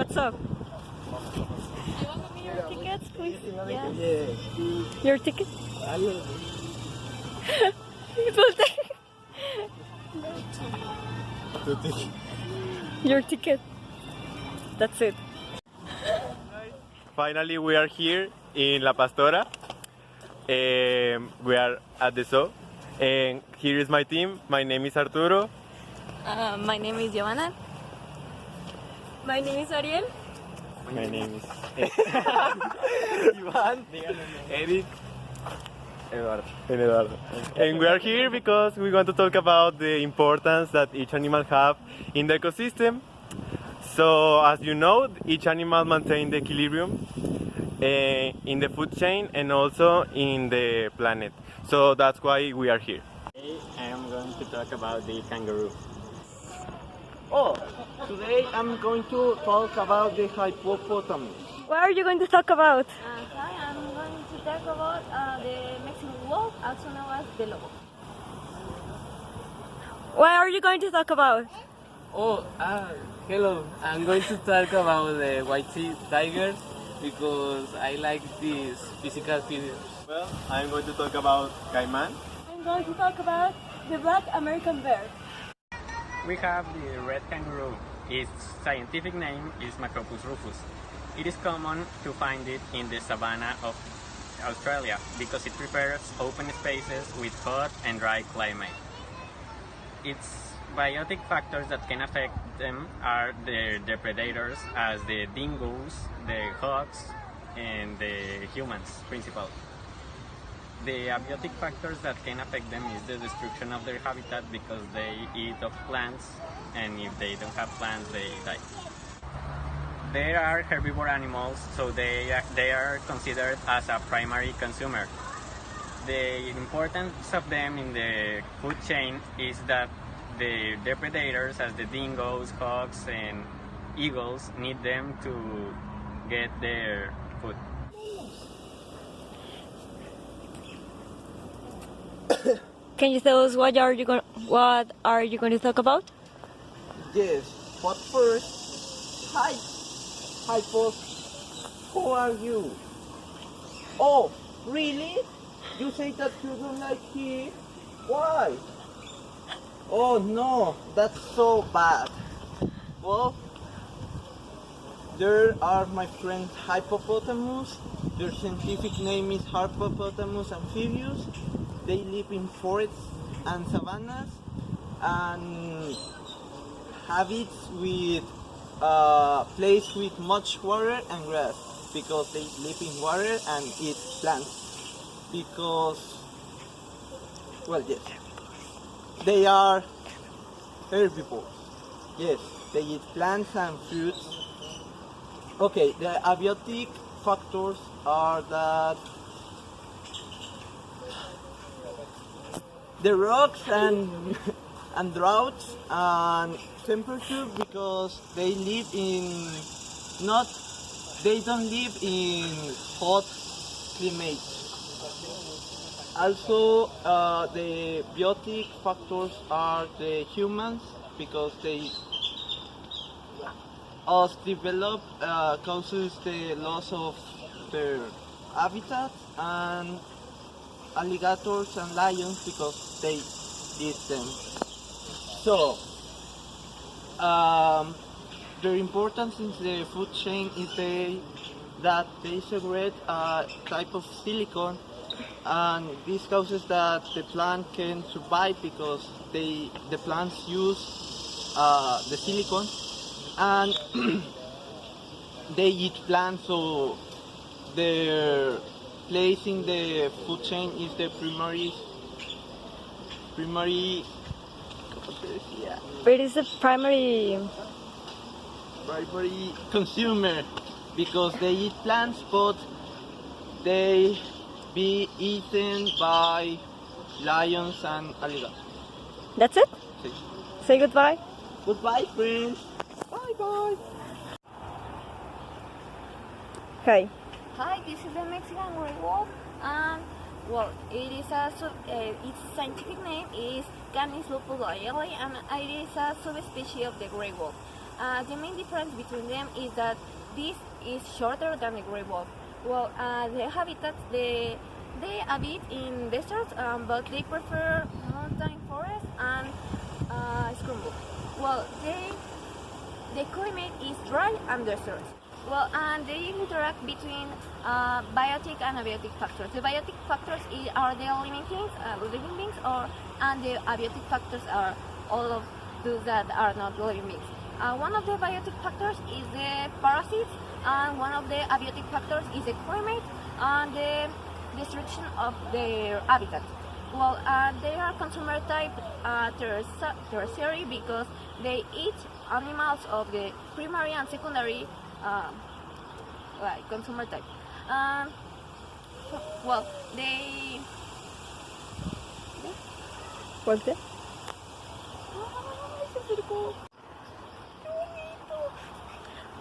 what's up? You want to give me your tickets, please? Yes. Yeah. Your ticket? Algo. Your ticket. That's it. Finally, we are here in La Pastora. We are at the zoo. And here is my team. My name is Arturo. My name is Giovanna. My name is Ariel. My name is Iván. Eric. Eduardo. And we are here because we want to talk about the importance that each animal have in the ecosystem. So, as you know, each animal maintains the equilibrium in the food chain and also in the planet. So that's why we are here. Today I am going to talk about the kangaroo. Oh, today I'm going to talk about the hippopotamus. What are you going to talk about? Hi, I'm going to talk about the Mexican wolf, also known as the lobo. What are you going to talk about? Oh, hello. I'm going to talk about the white-sea tiger because I like these physical features. Well, I'm going to talk about Caiman. I'm going to talk about the black American bear. We have the red kangaroo. Its scientific name is Macropus rufus. It is common to find it in the savanna of Australia because it prefers open spaces with hot and dry climate. Its biotic factors that can affect them are the predators as the dingoes, the hawks, and the humans principally. The abiotic factors that can affect them is the destruction of their habitat because they eat of plants, and if they don't have plants, they die. They are herbivore animals, so they are considered as a primary consumer. The importance of them in the food chain is that the predators, as the dingoes, hawks, and eagles, need them to get their food. Can you tell us what are you going to talk about? Yes, but first, hi folks, who are you? Oh, really? You say that you don't like it? Why? Oh no, that's so bad. Well, there are my friends hippopotamus. Their scientific name is Harpopotamus amphibius. They live in forests and savannas and habits with place with much water and grass because they live in water and eat plants because, well, yes, they are herbivores. Yes, they eat plants and fruits. Okay, the abiotic factors are that the rocks and and droughts and temperature because they live in they don't live in hot climates. Also, the biotic factors are the humans because they us develop causes the loss of their habitat, and alligators and lions because they eat them. So, their importance in the food chain is that they segregate a type of silicon, and this causes that the plant can survive because the plants use the silicon, and they eat plants, so their place in the food chain is the primary It is a primary. primary consumer because they eat plants, but they be eaten by lions and alligators. That's it? Sí. Say goodbye. Goodbye, friends. Bye bye. Hi. Hi, this is the Mexican gray wolf, and well, its scientific name is Canis lupus goyeli, and it is a subspecies of the gray wolf. The main difference between them is that this is shorter than the gray wolf. Well, the habitats they habit in deserts, but they prefer mountain forests and scrubble. Well, the climate is dry and desert. Well, and they interact between biotic and abiotic factors. The biotic factors are the living beings, and the abiotic factors are all of those that are not living beings. One of the biotic factors is the parasites, and one of the abiotic factors is the climate and the destruction of their habitat. Well, they are consumer type tertiary because they eat animals of the primary and secondary like consumer type. Well, they. What's that?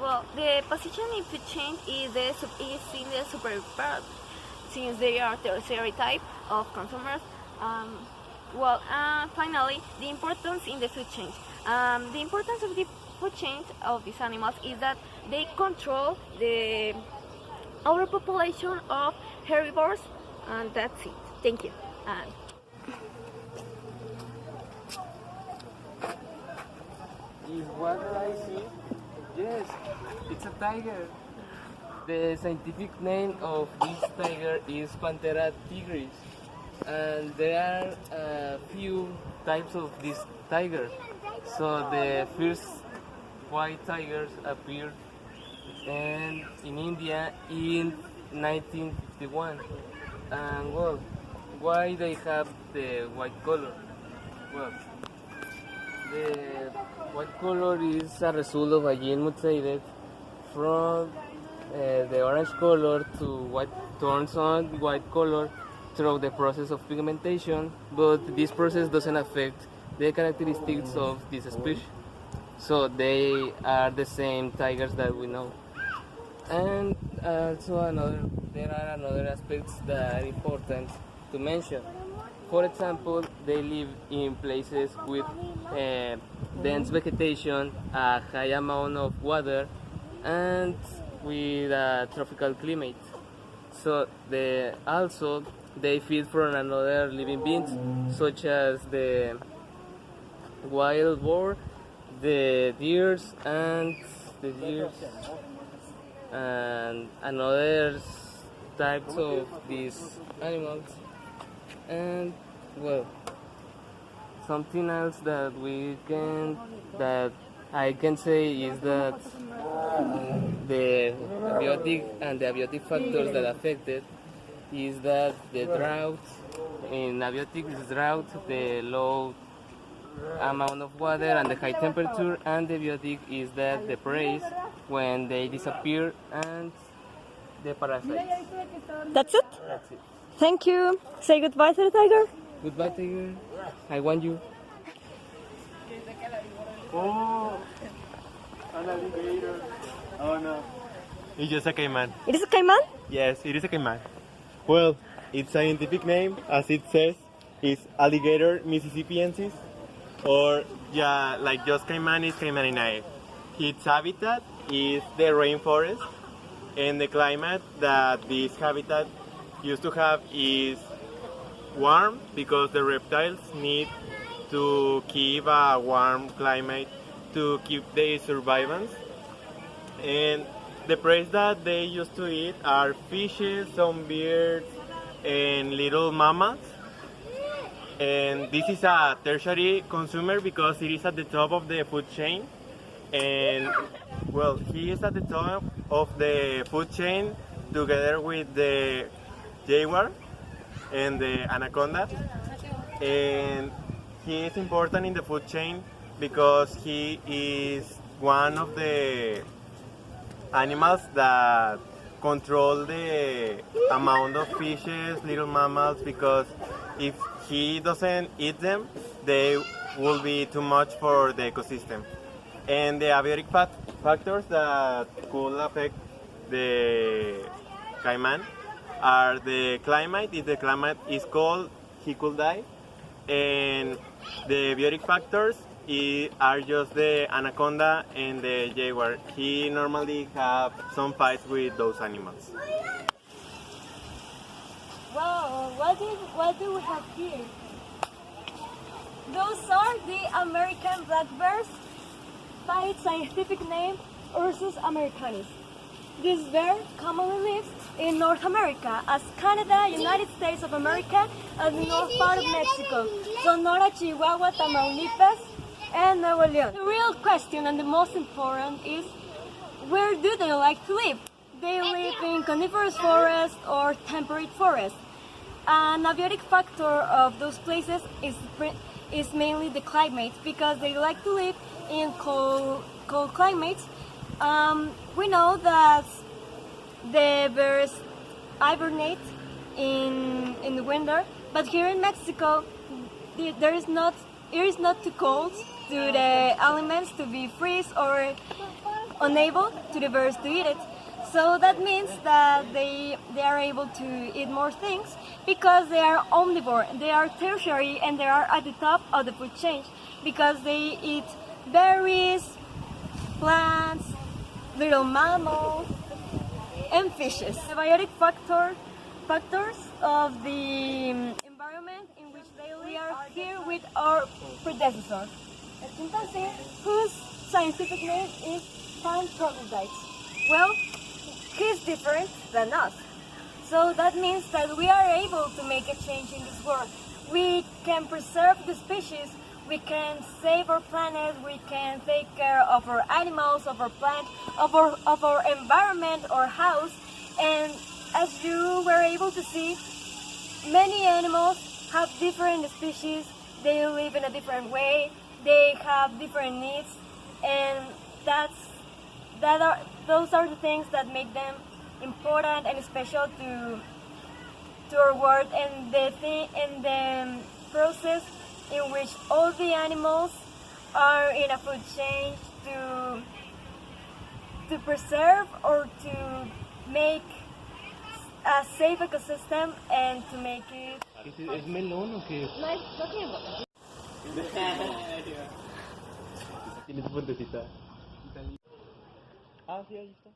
Well, the position in food chain is in the superior part, since they are tertiary type of consumers. Finally, the importance in the food chain. The importance of the food chain of these animals is that they control the overpopulation of herbivores, and that's it. Thank you. Is what I see? Yes, it's a tiger. The scientific name of this tiger is Panthera tigris, and there are a few types of this tiger. So the first white tigers appeared in India in 1951. And well, why they have the white color? Well, the white color is a result of a gene mutated from the orange color to what turns on white color through the process of pigmentation, but this process doesn't affect the characteristics of this species. So they are the same tigers that we know. And also there are another aspects that are important to mention. For example, they live in places with dense vegetation, a high amount of water, and with a tropical climate. So they feed from another living beings, such as the wild boar, the deers, and another types of these animals. And well, something else that I can say is that the abiotic and the abiotic factors that affected is that the drought, in abiotic is drought, the low amount of water and the high temperature, and the abiotic is that the prey when they disappear and the parasites. That's it? That's it. Thank you. Say goodbye to the tiger. Goodbye, tiger. I want you. Oh, an alligator. Oh no. It's just a caiman. It is a caiman? Yes, it is a caiman. Well, its scientific name, as it says, is Alligator mississippiensis, or like just Caimanis caimaninae. Its habitat is the rainforest, and the climate that this habitat used to have is warm because the reptiles need to keep a warm climate to keep their survivance. And the prey that they used to eat are fishes, some birds, and little mammals. And this is a tertiary consumer because it is at the top of the food chain. And well, he is at the top of the food chain together with the jaguar and the anaconda. And he is important in the food chain because he is one of the animals that control the amount of fishes, little mammals, because if he doesn't eat them, they will be too much for the ecosystem. And the abiotic factors that could affect the caiman are the climate. If the climate is cold, he could die. And the abiotic factors are just the anaconda and the jaguar. He normally have some fights with those animals. Wow, what do we have here? Those are the American black bears, by its scientific name Ursus americanus. This bear commonly lives in North America, as Canada, United States of America, and the north part of Mexico, Sonora, Chihuahua, Tamaulipas, and Nuevo León. The real question and the most important is, where do they like to live? They live in coniferous forest or temperate forest. An abiotic factor of those places is mainly the climate, because they like to live in cold climates. We know that the bears hibernate in the winter, but here in Mexico, it is not too cold to the elements to be freeze or unable to the birds to eat it. So that means that they are able to eat more things because they are omnivore. They are tertiary and they are at the top of the food chain because they eat berries, plants, little mammals, and fishes. The biotic factors of the environment in which they live. We are here with our predecessor, a chimpanzee, whose scientific name is Pan troglodytes. Well, he's different than us. So that means that we are able to make a change in this world. We can preserve the species, we can save our planet, we can take care of our animals, of our plants, of our environment, our house. And as you were able to see, many animals have different species, they live in a different way, they have different needs, and those are the things that make them important and special to our world, and the process in which all the animals are in a food chain to preserve or to make a safe ecosystem and to make it. ¿Es melón o qué? No tiene boca. Tiene su puentecita. Ah, sí, ahí está.